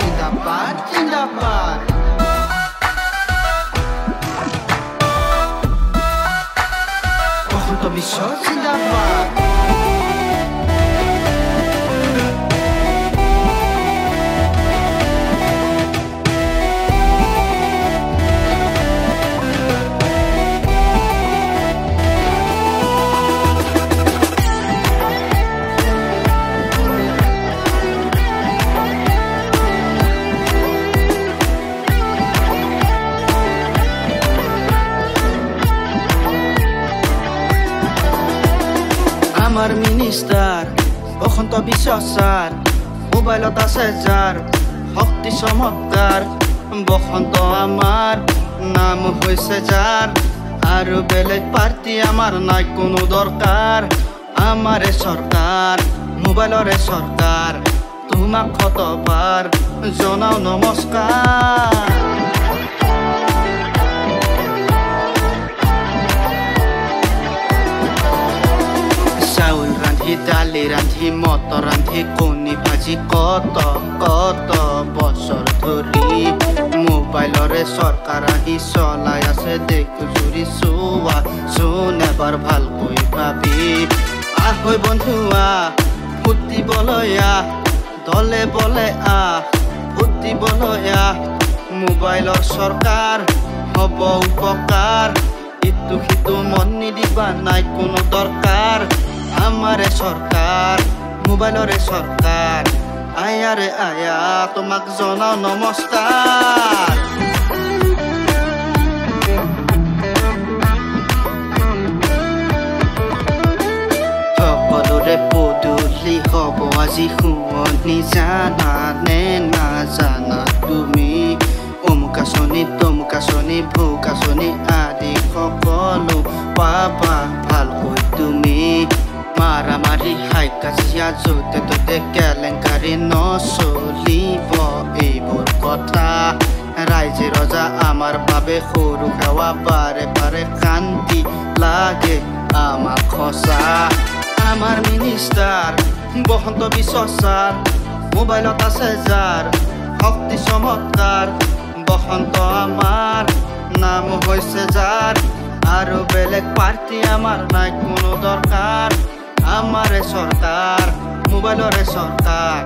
জিন্দাবাদ জিন্দাবাদ বসন্ত বিশ্ব জিন্দাবাদ আমাৰ মিনিস্টাৰ বসন্ত বিশ্ব স্যাৰ মোবাইলত আছে যাৰ শক্তি চমৎকাৰ বসন্ত আমাৰ নাম হৈছে যাৰ আৰু বেলেগ পাৰ্টি আমাৰ নাই কোনো দৰকাৰ আমাৰে চৰকাৰ মোবাইলৰে চৰকাৰ তোমাক শতবাৰ জনাও নমস্কাৰ চাউল ৰান্ধি দালি ৰান্ধি মটৰ ৰান্ধি কণী ভাজি কত কত বছৰ ধৰি মোবাইলৰে চৰকাৰ আহি চলাই আছে দেশ জুৰি চোৱা চোন এবাৰ ভালকৈ ভাবি আহৈ বন্ধুৱা ফুটিবলৈ আহ দলে বলে আহ ফুটিবলৈ আহ মোবাইলৰ চৰকাৰ হ'ব উপকাৰ ইটো সিটো মন নিদিবা নাই কোনো দৰকাৰ আমাৰে চৰকাৰ মোবাইলৰে চৰকাৰ আয়াৰে আয়া তোমাক জনাও নমস্কাৰ সকলোৰে পদূলি হ'ব আজি শুৱনি জানানে নাজানা তুমি অমুক আঁচনি তমুক আঁচনি ভোগ আঁচনি আদি সকলো পাবা ভালকৈ তুমি মাৰামাৰি হাই কাজিয়া য'তে ত'তে কেলেংকাৰী নচলিব এইবোৰ কথা ৰাইজে ৰজা আমাৰ বাবে সৰু সেৱা বাৰে বাৰে শান্তি লাগে আমাক সঁচা আমাৰ মিনিষ্টাৰ বসন্ত বিশ্ব ছাৰ মোবাইলত আছে যাৰ শক্তি চমৎকাৰ বসন্ত আমাৰ নাম হৈছে যাৰ আৰু বেলেগ পাৰ্টি আমাৰ নাই কোনো দৰকাৰ আমাৰে চৰকাৰ মোবাইলৰে চৰকাৰ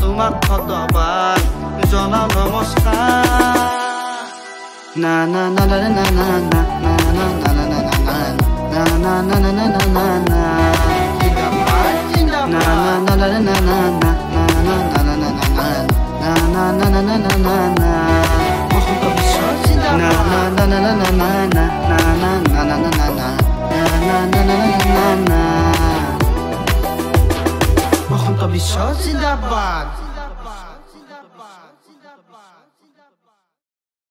তোমাক শতবাৰ জনাও নমস্কাৰ না না না না না না না না না না না না না না না না না না না জিন্দাবাদ জিন্দাবাদ না না না না না না না না না না না না na na na na na na বসন্ত বিশ্ব জিন্দাবাদ না না না না না না না না না না না না না না না না না না বসন্ত বিশ্ব জিন্দাবাদ।